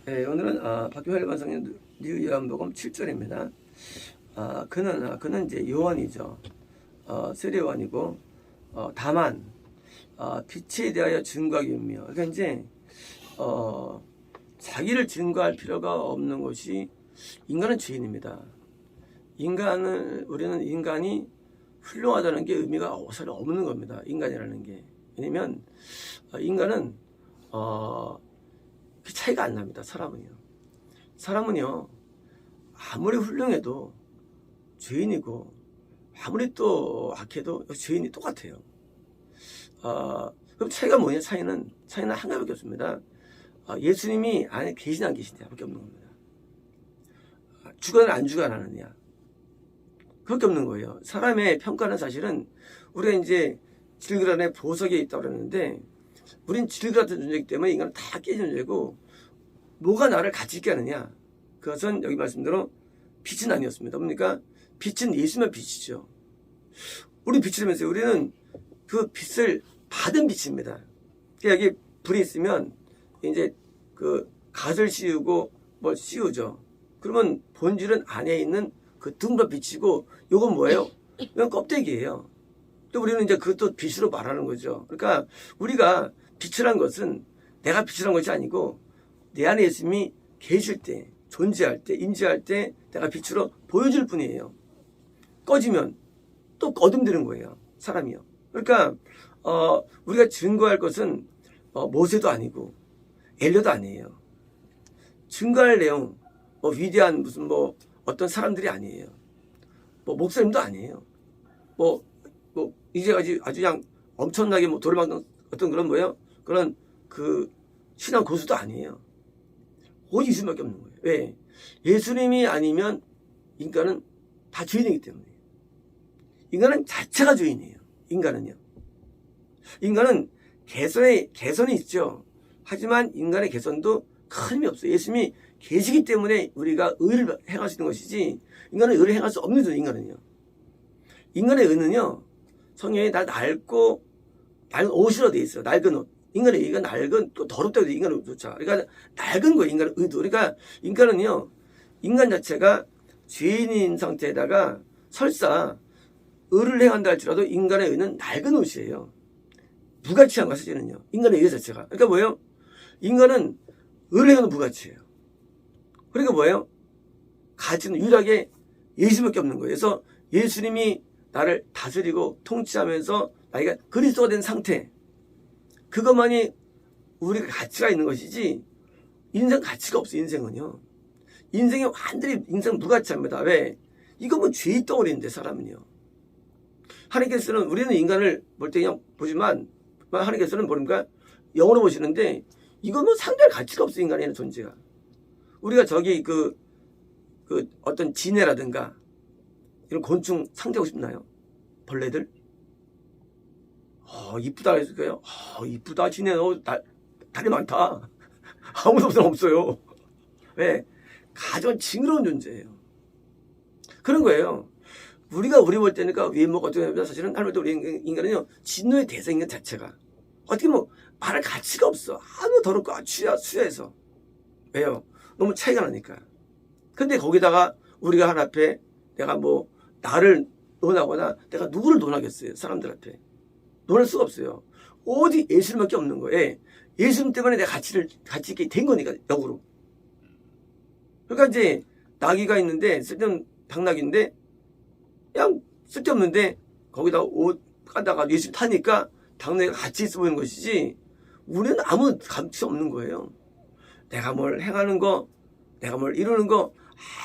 네, 오늘은 박규환 반성님 뉴 요한복음 7절입니다. 그는 이제 요한이죠. 세례요한이고 다만 빛에 대하여 증거하기 위하여. 그러니까 이제 자기를 증거할 필요가 없는 것이 인간은 죄인입니다. 우리는 인간이 훌륭하다는 게 의미가 사실 없는 겁니다. 인간이라는 게. 왜냐면 인간은 그 차이가 안 납니다. 사람은요 아무리 훌륭해도 죄인이고 아무리 또 악해도 죄인이 똑같아요. 그럼 차이가 뭐냐? 차이는 한 가지밖에 없습니다. 예수님이 안에 계시냐 안 계시냐밖에 없는 겁니다. 주관을 안 주관하느냐 그밖에 없는 거예요. 사람의 평가는 사실은 우리가 이제 질그릇 안에 보석이 있다고 그러는데 우린 질그릇 같은 존재이기 때문에 인간은 다 깨진 존재고 뭐가 나를 가치 있게 하느냐? 그것은 여기 말씀대로 빛은 아니었습니다. 뭡니까? 빛은 예수만 빛이죠. 우리 빛이라면서요. 우리는 그 빛을 받은 빛입니다. 여기 불이 있으면 이제 그 갓을 씌우고 뭘 씌우죠. 그러면 본질은 안에 있는 그 둥근 빛이고 요건 뭐예요? 이건 껍데기예요. 또 우리는 이제 그것도 빛으로 말하는 거죠. 그러니까 우리가 빛이란 것은 내가 빛이란 것이 아니고 내 안에 예수님이 계실 때, 존재할 때, 임재할 때 내가 빛으로 보여줄 뿐이에요. 꺼지면 또 어둠되는 거예요. 사람이요. 그러니까 우리가 증거할 것은 모세도 아니고 엘리야도 아니에요. 증거할 내용 위대한 무슨 어떤 사람들이 아니에요. 목사님도 아니에요. 이제 아주 그냥 엄청나게 돌아막는 어떤 그런 그런 그 신앙 고수도 아니에요. 오직 예수님밖에 없는 거예요. 왜? 예수님이 아니면 인간은 다 죄인이기 때문에. 인간은 자체가 죄인이에요. 인간은 개선이 있죠. 하지만 인간의 개선도 큰 힘이 없어요. 예수님이 계시기 때문에 우리가 의를 행할 수 있는 것이지 인간은 의를 행할 수 없는 거죠. 인간의 의는요. 성경에 다 낡은 옷이라 돼 있어요. 낡은 옷. 인간의 의가 낡은 또 더럽다고 해도 인간의 의조차. 그러니까 낡은 거예요. 인간의 의도. 그러니까 인간은요. 인간 자체가 죄인인 상태에다가 설사 의를 행한다 할지라도 인간의 의는 낡은 옷이에요. 무가치한 거 사실은요. 인간의 의 자체가. 그러니까 뭐예요? 인간은 의를 행하는 무가치예요. 그러니까 뭐예요? 가치는 유일하게 예수밖에 없는 거예요. 그래서 예수님이 나를 다스리고 통치하면서 나이가 그리스도가 된 상태, 그것만이 우리가 가치가 있는 것이지 인생 가치가 없어요. 인생이 완전히 인생 무가치합니다. 왜? 이거 죄의 덩어리인데 사람은요. 하나님께서는 우리는 인간을 볼 때 그냥 보지만 하나님께서는 모릅니까? 영으로 보시는데 이건 상대할 가치가 없어요. 인간의 존재가. 우리가 저기 그 어떤 지네라든가 이런 곤충 상대하고 싶나요? 벌레들? 이쁘다 했을까요? 이쁘다 지네 너 다리 많다. 아무도 없어요. 왜? 가장 징그러운 존재예요. 그런 거예요. 우리가 우리 볼 때니까 외모가 어떻게 보면 사실은 할머니도 우리 인간은요 진노의 대상인 자체가 어떻게 말할 가치가 없어. 아무 더럽고 수야해서. 왜요? 너무 차이가 나니까. 근데 거기다가 우리가 하나 앞에 내가 나를 논하거나 내가 누구를 논하겠어요? 사람들 앞에. 논할 수가 없어요. 오직 예수님밖에 없는 거예요. 예수님 때문에 내가 가치 있게 된 거니까, 역으로. 그러니까 이제 나귀가 있는데, 쓸데없는 당나귀인데, 그냥 쓸데없는데, 거기다 옷 까다가 예수님 타니까 당나귀가 가치 있어 보이는 것이지, 우리는 아무 가치 없는 거예요. 내가 뭘 행하는 거, 내가 뭘 이루는 거,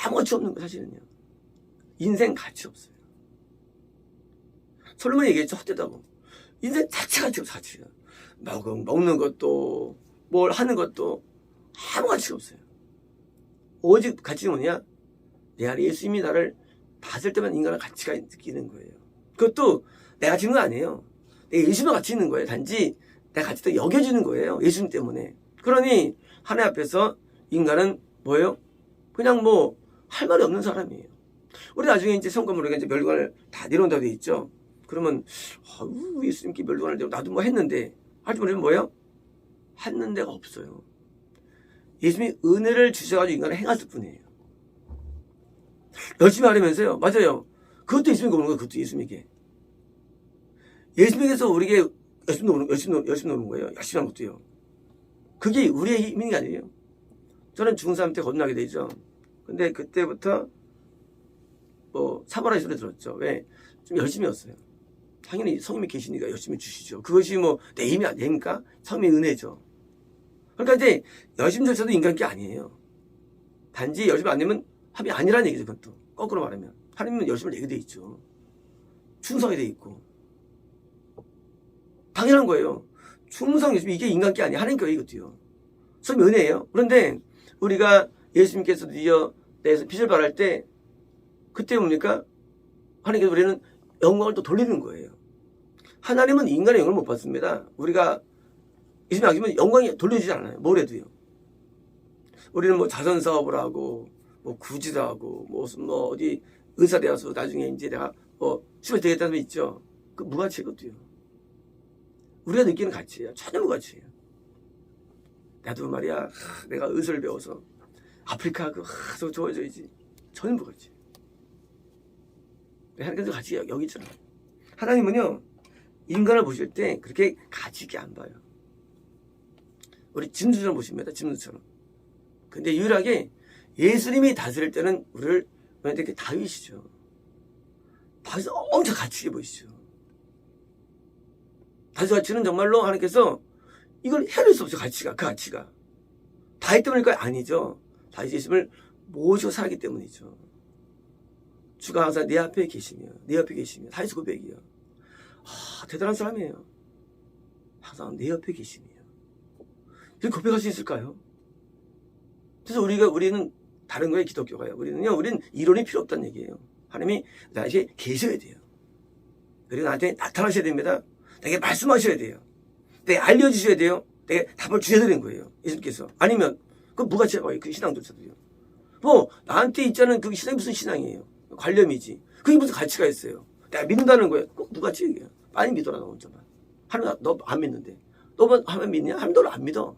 아무 가치 없는 거, 사실은요. 인생 가치 없어요. 솔로몬이 얘기했죠. 헛되다고. 인생 자체가 가치 없어요. 가치가. 먹는 것도 뭘 하는 것도 아무 가치가 없어요. 오직 가치는 뭐냐? 내 안에 예수님이 나를 봤을 때만 인간은 가치가 느끼는 거예요. 그것도 내가 지는 거 아니에요. 내가 예수님과 같이 있는 거예요. 단지 내가 같이 또 여겨지는 거예요. 예수님 때문에. 그러니 하나님 앞에서 인간은 뭐예요? 그냥 할 말이 없는 사람이에요. 우리 나중에 이제 성검으로 이제 멸관을 다 내려온다고 돼 있죠. 그러면 예수님께 멸관을 내려 나도 했는데 할지 모르면 뭐예요? 했는 데가 없어요. 예수님이 은혜를 주셔가지고 인간을 행하실 뿐이에요. 열심히 하려면서요. 맞아요. 그것도 예수님이 오는 거예요. 그것도 예수님에게. 예수님께서 우리에게 열심히 노는 거예요. 열심히 하는 것도요. 그게 우리의 힘이 아니에요. 저는 중3 때 거듭나게 되죠. 근데 그때부터 사바라의 소리 들었죠. 왜? 좀 열심히 했어요. 당연히 성님이 계시니까 열심히 주시죠. 그것이 내 힘이 아닙니까? 성님의 은혜죠. 그러니까 이제 열심조차도 인간 게 아니에요. 단지 열심히 안 내면 합이 아니라는 얘기죠. 그것도 거꾸로 말하면 하나님은 열심을 내게 돼 있죠. 충성이 돼 있고 당연한 거예요. 충성 열심 이게 인간 게 아니야. 하나님 게 이것도요. 성님 은혜예요. 그런데 우리가 예수님께서 드디어 내서 빛을 발할 때 그때 뭡니까? 하나님께서 우리는 영광을 또 돌리는 거예요. 하나님은 인간의 영광을 못 받습니다. 우리가 예수님 아시면 영광이 돌려주지 않아요. 뭘 해도요. 우리는 자선 사업을 하고 구지도 하고 무슨 어디 의사 되어서 나중에 이제 내가 수면 되겠다는 거 있죠. 그 무가치 것도요. 우리가 느끼는 가치예요. 전혀 무가치예요. 나도 말이야 내가 의사를 배워서 아프리카 더 좋아져야지. 전혀 무가치. 하나님께서 가치 여기 있잖아요. 하나님은요 인간을 보실 때 그렇게 가치 있게 안 봐요. 우리 짐승처럼 보십니다. 짐승처럼. 근데 유일하게 예수님이 다스릴 때는 우리를 이렇게 다윗이죠. 다윗은 엄청 가치 있게 보이시죠. 다윗 가치는 정말로 하나님께서 이걸 헤아릴 수 없죠. 가치가. 그 가치가. 다윗 때문일까요? 아니죠. 다윗이 예수님을 모시고 살기 때문이죠. 주가 항상 내 앞에 계시며 다윗 고백이요. 대단한 사람이에요. 항상 내 옆에 계시며 이렇게 고백할 수 있을까요? 그래서 우리는 다른 거에 기독교가요. 우리는 이론이 필요 없다는 얘기예요. 하나님이 나에게 계셔야 돼요. 그리고 나한테 나타나셔야 됩니다. 내게 말씀하셔야 돼요. 내게 알려주셔야 돼요. 내게 답을 주셔야 되는 거예요. 예수님께서. 아니면 그건 무가치가 봐요. 그 신앙조차도요. 나한테 있자는 그 신앙이 무슨 신앙이에요? 관념이지. 그게 무슨 가치가 있어요? 내가 믿는다는 거예요. 꼭 무가치 얘기예요. 많이 믿어라 너 혼자만. 하나님 너 안 믿는데. 너만 하나님 믿냐? 하나님 너를 안 믿어.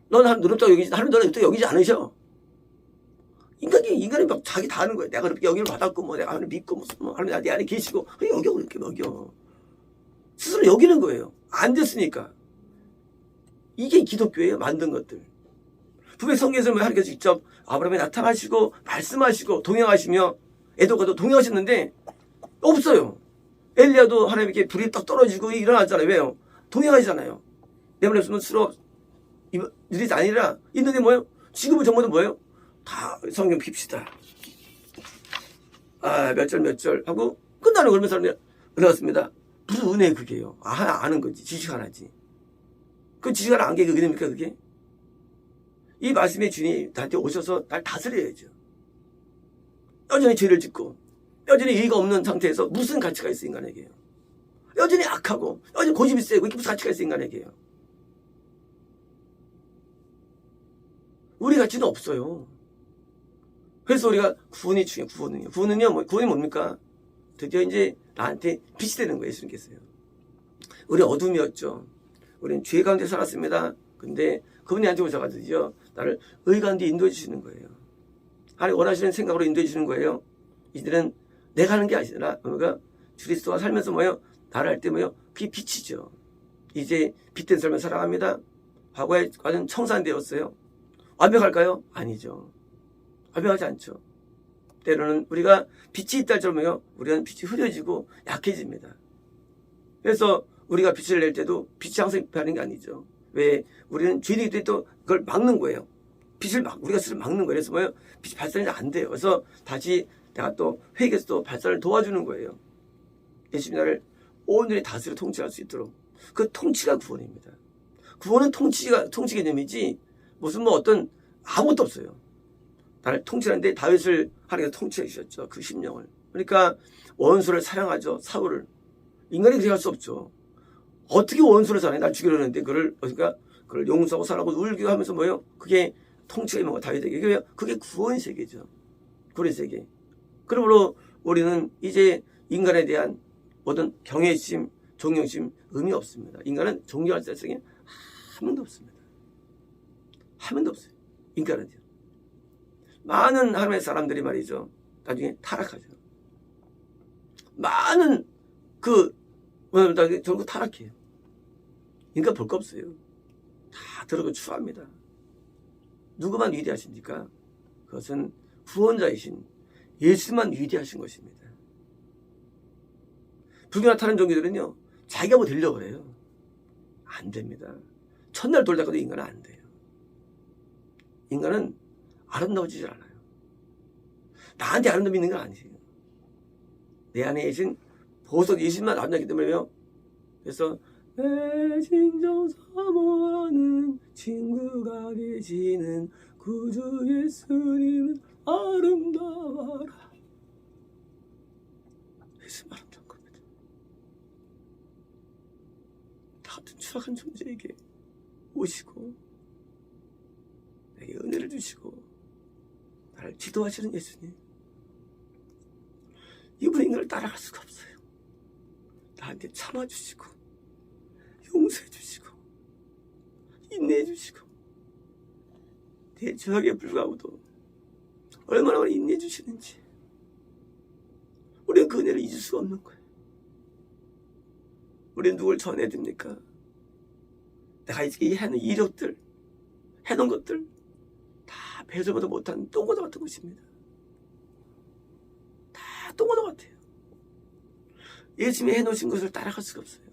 너는 하나님 어렵다고 여기지. 하나님 너를 어렵다고 여기지 않으셔. 인간이 막 자기 다 하는 거예요. 내가 이렇게 여기를 받았고 내가 하나님 믿고 하나님 내 안에 계시고 여겨 이렇게 먹여. 스스로 여기는 거예요. 안 됐으니까. 이게 기독교예요. 만든 것들. 분명 성경에서 하나님께서 직접 아브라함에 나타나시고 말씀하시고 동행하시며 에도가도 동행하셨는데 없어요. 엘리야도 하나님께 불이 딱 떨어지고 일어났잖아요. 왜요? 동행하시잖아요. 내 말 없으면 수로 일이 아니라 있는데 뭐예요? 지금은 정말도 뭐예요? 다 성경 핍시다. 몇 절 하고 끝나는 그러면서 은혜였습니다. 무슨 은혜 그게요? 아는 거지. 지식 하나지. 그 지식 하나 안 게 그게 됩니까 그게? 이 말씀의 주님 나한테 오셔서 날 다스려야죠. 여전히 죄를 짓고 여전히 예의가 없는 상태에서 무슨 가치가 있어 인간에게요. 여전히 악하고 여전히 고집이 세고 이게 무슨 가치가 있어 인간에게요. 우리 가치는 없어요. 그래서 우리가 구원이 중요해요. 구원이 뭡니까? 드디어 이제 나한테 빛이 되는 거예요. 예수님께서요. 우리 어둠이었죠. 우리는 죄 가운데 살았습니다. 근데 그분이 나한테 오셔가지고 나를 의 가운데 인도해 주시는 거예요. 하나님 원하시는 생각으로 인도해 주시는 거예요. 이들은 내가 하는 게 아니라 우리가 그리스도와 살면서 나를 할 때 그게 빛이죠. 이제 빛된 삶을 살아갑니다. 과거에는 청산되었어요. 완벽할까요? 아니죠. 완벽하지 않죠. 때로는 우리가 빛이 있다 할지라도 우리는 빛이 흐려지고 약해집니다. 그래서 우리가 빛을 낼 때도 빛이 항상 변하는 게 아니죠. 왜? 우리는 죄이기 때문에 또 그걸 막는 거예요. 우리가 스스로 막는 거예요. 그래서 빛이 발산이 안 돼요. 그래서 다시 내가 또 회개해서 또 발산을 도와주는 거예요. 예수님이 나를 온전히 다스려 통치할 수 있도록. 그 통치가 구원입니다. 구원은 통치 개념이지 무슨 어떤 아무것도 없어요. 나를 통치하는데 다윗을 하나님께서 통치해 주셨죠. 그 심령을. 그러니까 원수를 사랑하죠. 사울을. 인간이 그렇게 할 수 없죠. 어떻게 원수를 사랑해? 날 죽이려는데 그걸 용서하고 사랑하고 울기도 하면서 그게 통치가 임한 거 다윗에게. 그게 구원 세계죠. 구원 세계. 그러므로 우리는 이제 인간에 대한 모든 경외심, 존경심 의미 없습니다. 인간은 존경할 자성이 한 명도 없습니다. 한 명도 없어요. 인간은요. 많은 하나님의 사람들이 말이죠. 나중에 타락하죠. 많은 결국 타락해요. 인간 볼 거 없어요. 다 들어가 추합니다. 누구만 위대하십니까? 그것은 구원자이신 예수만 위대하신 것입니다. 불교 나타나는 종교들은요, 자기가 뭐 되려고 그래요. 안 됩니다. 첫날 돌다가도 인간은 안 돼요. 인간은 아름다워지질 않아요. 나한테 아름다움이 있는 건 아니에요. 내 안에 계신 보석 예수만 아름답기 때문에요. 그래서 내 진정 사모하는 친구가 계시는 구주 예수님은 아름다워라. 예수 아름다운 겁니다. 나 같은 추악한 존재에게 오시고 내게 은혜를 주시고 나를 지도하시는 예수님, 이분의 인간을 따라갈 수가 없어요. 나한테 참아주시고 용서해주시고 인내해주시고 내 죄악에 불구하고도 얼마나 인내해주시는지 우리는 그 은혜를 잊을 수가 없는 거예요. 우리는 누굴 전해야 됩니까? 내가 이 하는 이력들, 해놓은 것들 다 배설보다 못한 똥고도 같은 것입니다. 다 똥고도 같아요. 예수님이 해놓으신 것을 따라갈 수가 없어요.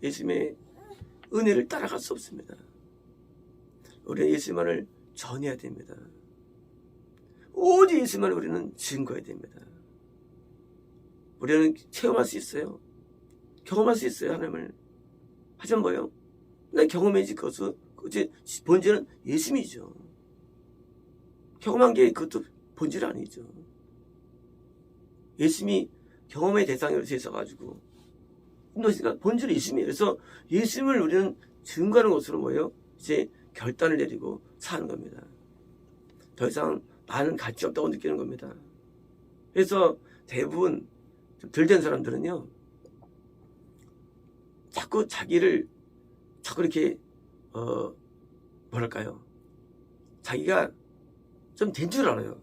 예수님의 은혜를 따라갈 수 없습니다. 우리는 예수님만을 전해야 됩니다. 오직 예수님만을 우리는 증거해야 됩니다. 우리는 체험할 수 있어요. 경험할 수 있어요, 하나님을. 하지만 뭐예요? 내 경험해야지 그것은 본질은 예수님이죠. 경험한 게 그것도 본질 아니죠. 예수님이 경험의 대상으로 되셔가지고 인도시가 본질은 예수님이에요. 그래서 예수님을 우리는 증거하는 것으로 뭐예요? 이제 결단을 내리고 사는 겁니다. 더 이상 나는 가치 없다고 느끼는 겁니다. 그래서 대부분 좀 덜 된 사람들은요, 자꾸 자기를 자꾸 이렇게 뭐랄까요, 자기가 좀 된 줄 알아요.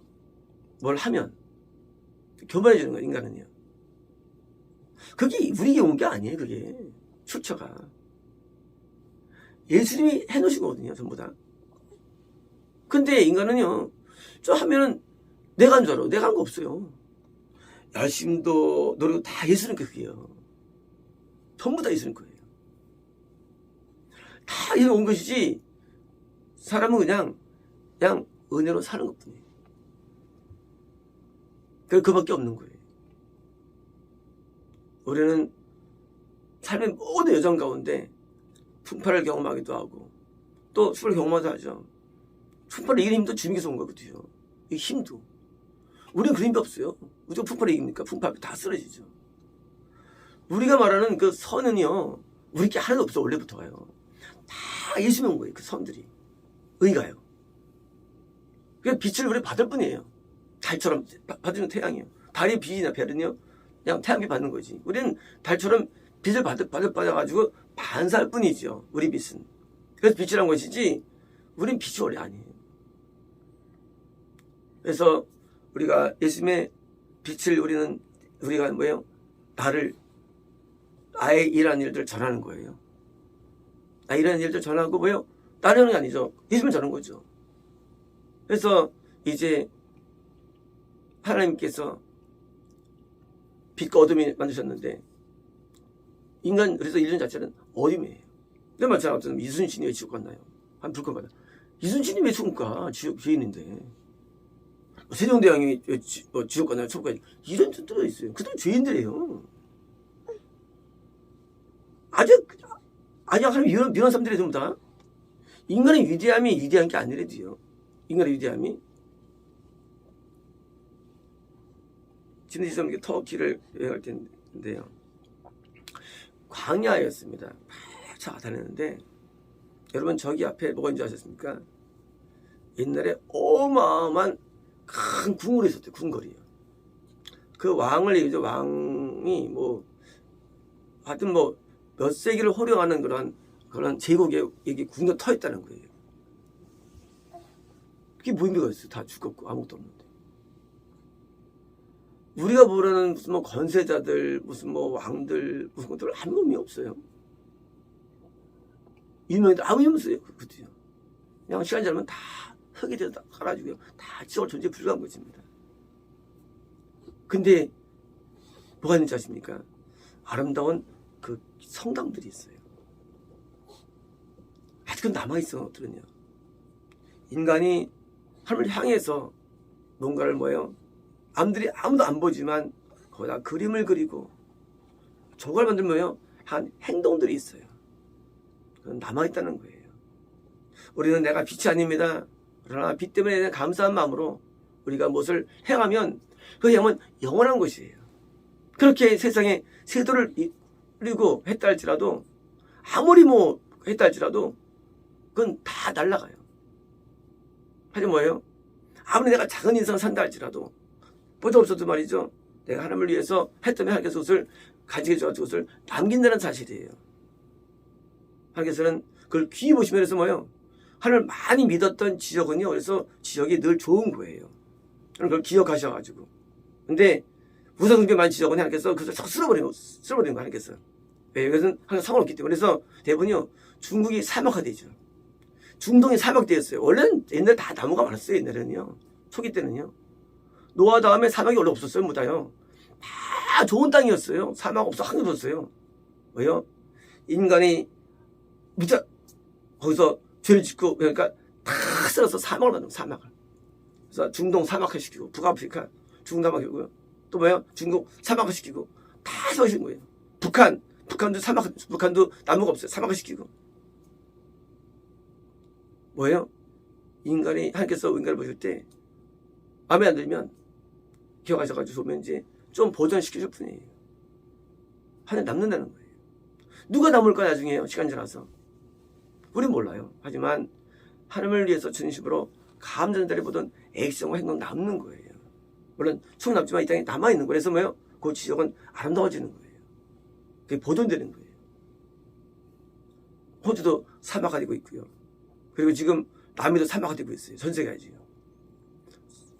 뭘 하면 교만해지는 거예요, 인간은요. 그게 우리에게 온 게 아니에요. 그게 출처가 예수님이 해놓으신 거거든요, 전부 다. 근데 인간은요, 저 하면은 내가 한 줄 알아. 내가 한 거 없어요. 열심도 노력도 다 예수님 거예요. 전부 다 예수님 거예요. 다 이런 온 것이지, 사람은 그냥 은혜로 사는 것 뿐이에요. 그밖에 없는 거예요. 우리는 삶의 모든 여정 가운데 풍파를 경험하기도 하고 또 수를 경험하기도 하죠. 풍파를 이기는 힘도 주님께서 온 거거든요. 이 힘도. 우리는 그런 힘이 없어요. 우리가 풍파를 이깁니까? 풍파 앞에 다 쓰러지죠. 우리가 말하는 그 선은요, 우리께 하나도 없어. 원래부터가요. 다 예수님 온 거예요. 그 선들이. 의가요. 그냥 빛을 우리 받을 뿐이에요. 달처럼 받으면 태양이요. 달의 빛이나 별은요, 그냥 태양빛 받는 거지. 우리는 달처럼 빛을 받아가지고 반사할 뿐이죠. 우리 빛은. 그래서 빛이란 것이지, 우린 빛이 원래 아니에요. 그래서 우리가 예수님의 빛을 우리가 뭐예요? 나의 일하는 일들을 전하는 거예요. 나 일하는 일들 전하고 뭐예요? 따르는 게 아니죠. 예수님을 전하는 거죠. 그래서 이제 하나님께서 빛과 어둠이 만드셨는데, 그래서 인간 자체는 어둠이에요. 내 말처럼 이순신이 왜 지옥 갔나요? 한 불꽃 받아. 이순신이 왜 지옥 가? 죄인인데. 세종대왕이 왜 지옥 갔나요? 천국 가요? 이런 뜻들이 있어요. 그들은 죄인들이에요. 아주 하나님 이런 사람들이 전부 다. 인간의 위대함이 위대한 게 아니래도요. 인간의 위대함이. 지난 지점 터키를 여행할 텐데요. 광야였습니다. 막 차가 다녔는데, 여러분 저기 앞에 뭐가 있는지 아셨습니까? 옛날에 어마어마한 큰 궁궐이 있었대요. 궁궐이요. 그 왕을 얘기죠. 왕이 하여튼 몇 세기를 호령하는 그런 제국에 여기 궁궐 터 있다는 거예요. 그게 뭐 의미가 있어요? 다 죽었고 아무것도 없는데. 우리가 모르는 무슨 뭐 권세자들, 무슨 뭐 왕들, 무슨 것들 아무 의미 없어요. 유명인들 아무 의미 없어요. 그것도요. 그냥 시간 지나면 다 흙이 돼서 다 사라지고요. 다 지울 존재 불가한 것입니다. 근데 뭐가 있는지 아십니까? 아름다운 그 성당들이 있어요. 아직은 남아있어. 것들은요. 인간이 하늘을 향해서 뭔가를 뭐예요? 남들이 아무도 안 보지만 거기다 그림을 그리고 저걸 만들면 한 행동들이 있어요. 그건 남아있다는 거예요. 우리는 내가 빛이 아닙니다. 그러나 빛 때문에 감사한 마음으로 우리가 무엇을 행하면 그 행함은 영원한 것이에요. 그렇게 세상에 세도를 이루고 했다 할지라도 아무리 뭐 했다 할지라도 그건 다 날아가요. 하지만 뭐예요? 아무리 내가 작은 인생을 산다 할지라도 보도 없어도 말이죠. 내가 하나님을 위해서 했다면 하나님께서 그것을 가지게 줘가지고 그것을 남긴다는 사실이에요. 하나님께서는 그걸 귀히 보시면 해서 뭐예요? 하나님을 많이 믿었던 지역은요. 그래서 지역이 늘 좋은 거예요. 그걸 기억하셔가지고. 근데 우상숭배만 지역은 하나님께서 그것을 쓸어버린 거 하나님께서. 왜? 이것은 항상 상관없기 때문에. 그래서 대부분요. 중국이 사막화되죠. 중동이 사막되었어요. 원래는 옛날에 다 나무가 많았어요. 옛날에는요. 초기 때는요. 노아 다음에 사막이 원래 없었어요. 무다요. 다 좋은 땅이었어요. 사막 없어 한 개도 없었어요. 왜요? 인간이 무자 거기서 죄를 짓고 그러니까 다 쓸어서 사막을 만든 사막을. 그래서 중동 사막화시키고 북아프리카 중동 사막이고요. 또 뭐예요? 중국 사막화시키고 다 세우신 거예요. 북한도 나무가 없어요. 사막화시키고. 뭐예요? 인간이 하나님께서 인간을 보실 때 마음에 안 들면 기억하셔가지고 보면 이제 좀 보존시켜줄 뿐이에요. 하늘 남는다는 거예요. 누가 남을까 나중에요? 시간 지나서. 우린 몰라요. 하지만 하나님을 위해서 진심으로 감전자를 보던 액션과 행동 남는 거예요. 물론 총 남지만 이 땅에 남아있는 거예요. 그래서 뭐예요? 그 지역은 아름다워지는 거예요. 그게 보존되는 거예요. 호주도 사막화되고 있고요. 그리고 지금 남미도 사막화되고 있어요. 전 세계가 지금.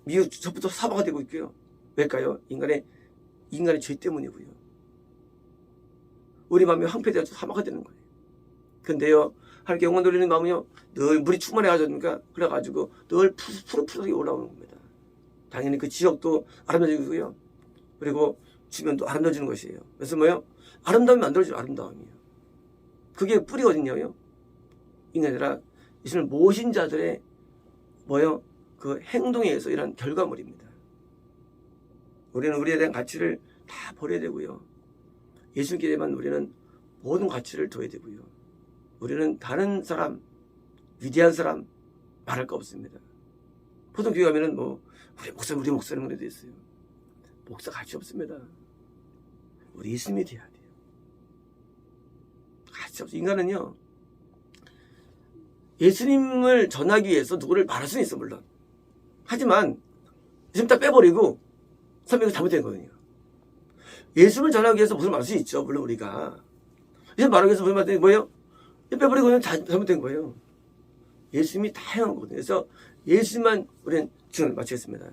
미국 저부터 사막화되고 있고요. 왜일까요? 인간의 죄 때문이고요. 우리 마음이 황폐되어서 사막화되는 거예요. 근데요, 하나님께 영광 돌리는 마음은요, 늘 물이 충만해가지고, 그래가지고 늘 푸르푸르하게 올라오는 겁니다. 당연히 그 지역도 아름다워지고요. 그리고 주변도 아름다워지는 것이에요. 그래서 뭐예요? 아름다움이 만들어지는 아름다움이에요. 그게 뿌리거든요. 인간이 아니라 이스라엘 모신 자들의 뭐예요? 그 행동에 의해서 이런 결과물입니다. 우리는 우리에 대한 가치를 다 버려야 되고요. 예수님께 대한 우리는 모든 가치를 둬야 되고요. 우리는 다른 사람, 위대한 사람 말할 거 없습니다. 보통 교회 가면은 뭐 우리 목사님 그래도 있어요. 목사 가치 없습니다. 우리 예수님이 돼야 돼요. 가치 없어. 인간은요. 예수님을 전하기 위해서 누구를 말할 수는 있어 물론. 하지만 예수님 딱 빼버리고 선배가 잘못된 거거든요. 예수님을 전하기 위해서 무슨 말할 수 있죠. 물론 우리가. 예수님 말하기 위해서 무슨 말했더니 뭐예요? 빼버리고 그냥 잘못된 거예요. 예수님이 다양한 거거든요. 그래서 예수님만 우리는 지금 마치겠습니다.